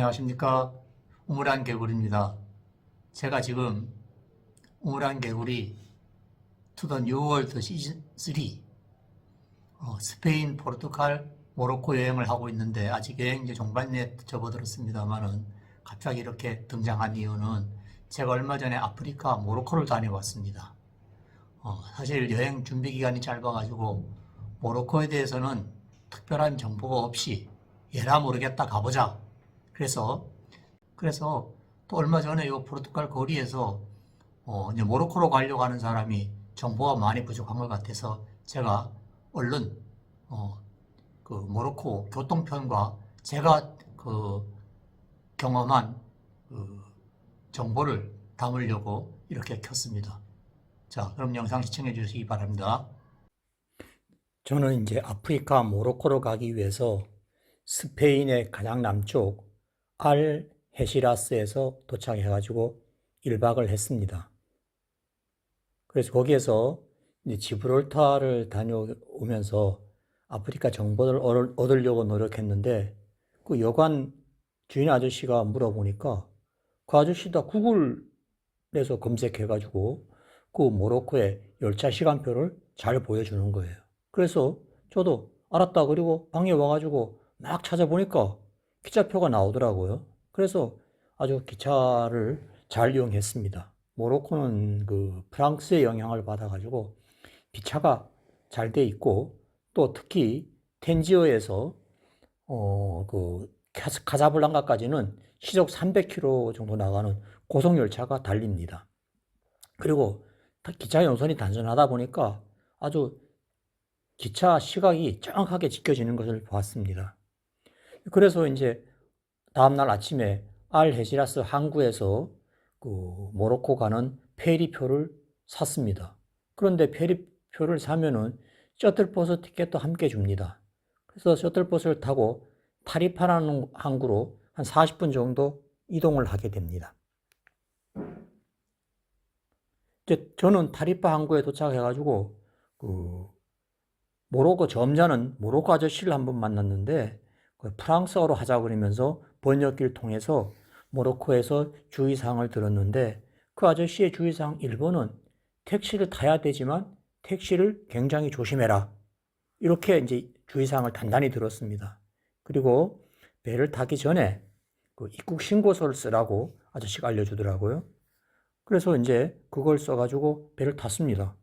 안녕하십니까. 우물안 개구리입니다. 제가 지금 우물안 개구리 To the New World 시즌 3 스페인, 포르투갈, 모로코 여행을 하고 있는데 아직 여행 이제 종반에 접어들었습니다만은 갑자기 이렇게 등장한 이유는 제가 얼마 전에 아프리카 모로코를 다녀왔습니다. 사실 여행 준비 기간이 짧아가지고 모로코에 대해서는 특별한 정보가 없이 얘라 모르겠다 가보자. 그래서 또 얼마 전에 요 포르투갈 거리에서 이제 모로코로 가려고 하는 사람이 정보가 많이 부족한 것 같아서 제가 얼른 그 모로코 교통편과 제가 그 경험한 그 정보를 담으려고 이렇게 켰습니다. 자, 그럼 영상 시청해 주시기 바랍니다. 저는 이제 아프리카 모로코로 가기 위해서 스페인의 가장 남쪽 알헤시라스에서 도착해가지고 1박을 했습니다. 그래서 거기에서 이제 지브롤타를 다녀오면서 아프리카 정보를 얻으려고 노력했는데 그 여관 주인 아저씨가 물어보니까 그 아저씨가 구글에서 검색해가지고 그 모로코의 열차 시간표를 잘 보여주는 거예요. 그래서 저도 알았다. 그리고 방에 와가지고 막 찾아보니까 기차표가 나오더라고요. 그래서 아주 기차를 잘 이용했습니다. 모로코는 그 프랑스의 영향을 받아가지고 기차가 잘 돼 있고 또 특히 텐지어에서 그 카사블랑카까지는 시속 300km 정도 나가는 고속열차가 달립니다. 그리고 기차 연선이 단순하다 보니까 아주 기차 시각이 정확하게 지켜지는 것을 보았습니다. 그래서 이제 다음날 아침에 알헤지라스 항구에서 그 모로코 가는 페리표를 샀습니다. 그런데 페리표를 사면은 셔틀버스 티켓도 함께 줍니다. 그래서 셔틀버스를 타고 타리파라는 항구로 한 40분 정도 이동을 하게 됩니다. 이제 저는 타리파 항구에 도착해가지고 그 모로코 점잖은 모로코 아저씨를 한번 만났는데 프랑스어로 하자 그러면서 번역기를 통해서 모로코에서 주의사항을 들었는데 그 아저씨의 주의사항 1번은 택시를 타야 되지만 택시를 굉장히 조심해라. 이렇게 이제 주의사항을 단단히 들었습니다. 그리고 배를 타기 전에 그 입국 신고서를 쓰라고 아저씨가 알려주더라고요. 그래서 이제 그걸 써가지고 배를 탔습니다.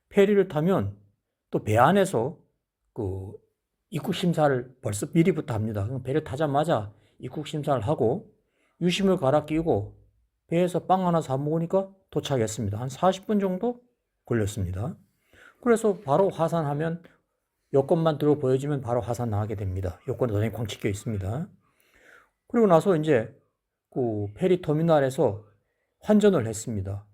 페리를 타면 또 배 안에서 그 입국 심사를 벌써 미리부터 합니다. 배를 타자마자 입국 심사를 하고 유심을 갈아 끼고 배에서 빵 하나 사 먹으니까 도착했습니다. 한 40분 정도 걸렸습니다. 그래서 바로 하산하면 여권만 들어 보여주면 바로 하산 나가게 됩니다. 여권에 도장이 꽝 찍혀 있습니다. 그리고 나서 이제 그 페리 터미널에서 환전을 했습니다.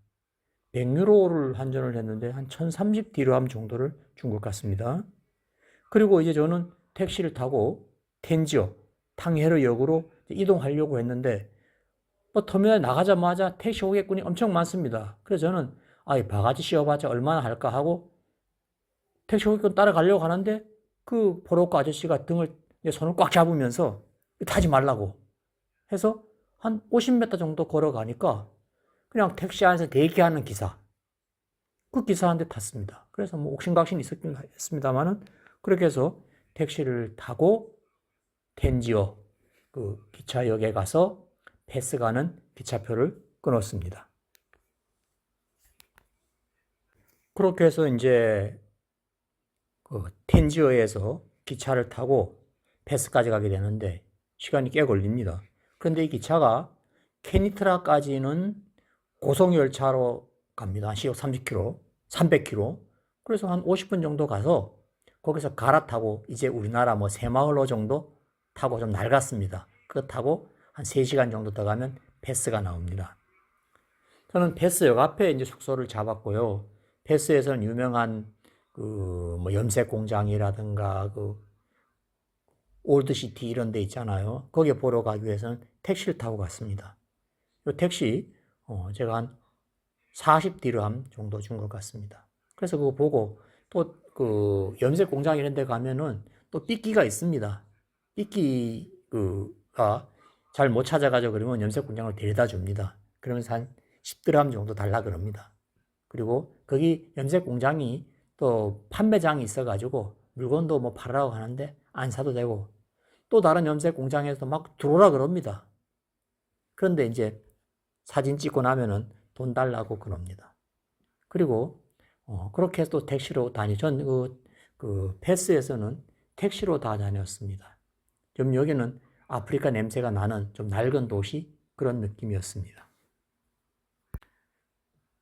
100유로를 환전을 했는데 한 1030 디르함 정도를 준 것 같습니다. 그리고 이제 저는 택시를 타고 텐지어, 탕헤르 역으로 이동하려고 했는데 뭐 터미널 나가자마자 택시 호객꾼이 엄청 많습니다. 그래서 저는 이 바가지 씌워봤자 얼마나 할까 하고 택시 호객꾼 따라가려고 하는데 그 포로코 아저씨가 손을 꽉 잡으면서 타지 말라고 해서 한 50m 정도 걸어가니까 그냥 택시 안에서 대기하는 기사, 그 기사한테 탔습니다. 그래서 뭐 옥신각신 있었긴 했습니다만은 그렇게 해서 택시를 타고 텐지어 그 기차역에 가서 패스 가는 기차표를 끊었습니다. 그렇게 해서 이제 그 텐지어에서 기차를 타고 패스까지 가게 되는데 시간이 꽤 걸립니다. 그런데 이 기차가 케니트라까지는 고속열차로 갑니다. 한 시속 30km, 300km. 그래서 한 50분 정도 가서 거기서 갈아타고 이제 우리나라 뭐 새마을호 정도 타고 좀 낡았습니다. 그거 타고 한 3시간 정도 더 가면 패스가 나옵니다. 저는 패스역 앞에 이제 숙소를 잡았고요. 패스에서는 유명한 그 뭐 염색 공장이라든가 그 올드시티 이런 데 있잖아요. 거기 보러 가기 위해서는 택시를 타고 갔습니다. 이 택시 제가 한 40디르함 정도 준 것 같습니다. 그래서 그거 보고 또 그 염색 공장 이런 데 가면은 또 띠끼가 있습니다. 띠끼가 잘 못 찾아가죠. 그러면 염색 공장으로 데려다 줍니다. 그러면서 한 10드람 정도 달라 그럽니다. 그리고 거기 염색 공장이 또 판매장이 있어가지고 물건도 뭐 팔으라고 하는데 안 사도 되고, 또 다른 염색 공장에서 막 들어오라 그럽니다. 그런데 이제 사진 찍고 나면은 돈 달라고 그럽니다. 그리고 그렇게 해서 또 택시로 전 패스에서는 택시로 다 다녔습니다. 좀 여기는 아프리카 냄새가 나는 좀 낡은 도시 그런 느낌이었습니다.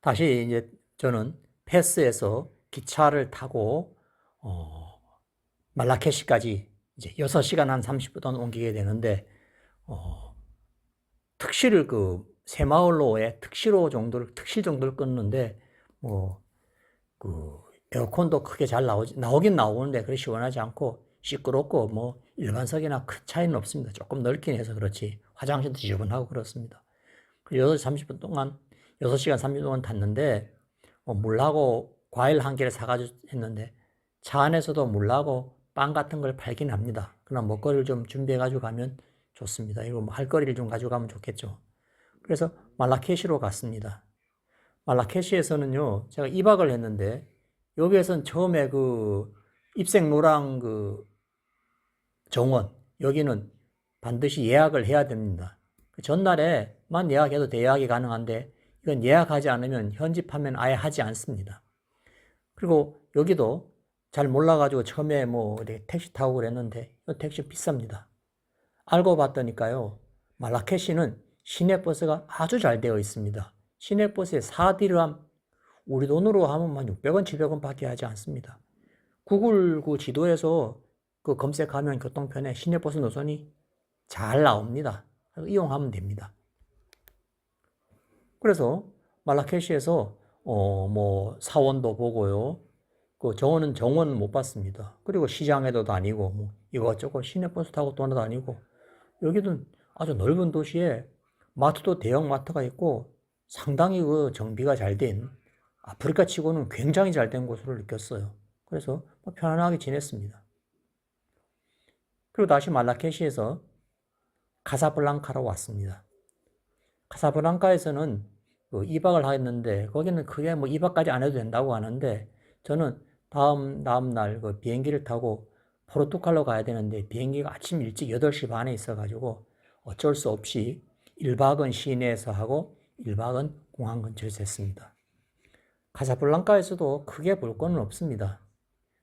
다시 이제 저는 패스에서 기차를 타고 말라케시까지 이제 6시간 한 30분 동안 옮기게 되는데, 특시를 새마을로의 특시 정도를 끊는데, 에어컨도 크게 잘 나오긴 나오는데 그렇게 시원하지 않고 시끄럽고 일반석이나 큰 차이는 없습니다. 조금 넓긴 해서 그렇지 화장실도 지저분하고 그렇습니다. 6시간 30분 동안 탔는데, 물하고 과일 한 개를 사가지고 했는데, 차 안에서도 물하고 빵 같은 걸 팔긴 합니다. 그러나 먹거리를 좀 준비해가지고 가면 좋습니다. 이거 할 거리를 좀 가져가면 좋겠죠. 그래서 말라케시로 갔습니다. 말라케시에서는요, 제가 2박을 했는데, 여기에선 처음에 입생로랑 정원, 여기는 반드시 예약을 해야 됩니다. 전날에만 예약해도 대여하기 가능한데, 이건 예약하지 않으면 현지 판매는 아예 하지 않습니다. 그리고 여기도 잘 몰라가지고 처음에 택시 타고 그랬는데, 이 택시 비쌉니다. 알고 봤더니까요, 말라케시는 시내버스가 아주 잘 되어 있습니다. 시내버스에 4디르함, 우리 돈으로 하면 한 600원, 700원 밖에 하지 않습니다. 구글 지도에서 검색하면 교통편에 시내버스 노선이 잘 나옵니다. 이용하면 됩니다. 그래서 말라케시에서 사원도 보고요. 정원은 못 봤습니다. 그리고 시장에도 다니고 이것저것 시내버스 타고 돌아다니고, 여기는 아주 넓은 도시에 마트도 대형 마트가 있고 상당히 정비가 잘 된, 아프리카 치고는 굉장히 잘 된 곳으로 느꼈어요. 그래서 편안하게 지냈습니다. 그리고 다시 말라케시에서 카사블랑카로 왔습니다. 카사블랑카에서는 2박을 하였는데, 거기는 크게 2박까지 안 해도 된다고 하는데, 저는 다음 날 비행기를 타고 포르투갈로 가야 되는데, 비행기가 아침 일찍 8시 반에 있어가지고 어쩔 수 없이 1박은 시내에서 하고 1박은 공항 근처에서 했습니다. 카사블랑카에서도 크게 볼 거는 없습니다.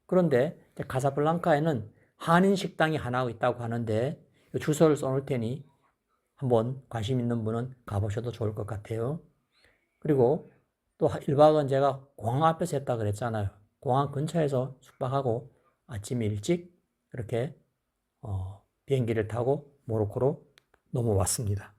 그런데 카사블랑카에는 한인 식당이 하나 있다고 하는데, 주소를 써놓을 테니 한번 관심 있는 분은 가보셔도 좋을 것 같아요. 그리고 또 1박은 제가 공항 앞에서 했다 그랬잖아요. 공항 근처에서 숙박하고 아침 일찍 이렇게 비행기를 타고 모로코로 넘어왔습니다.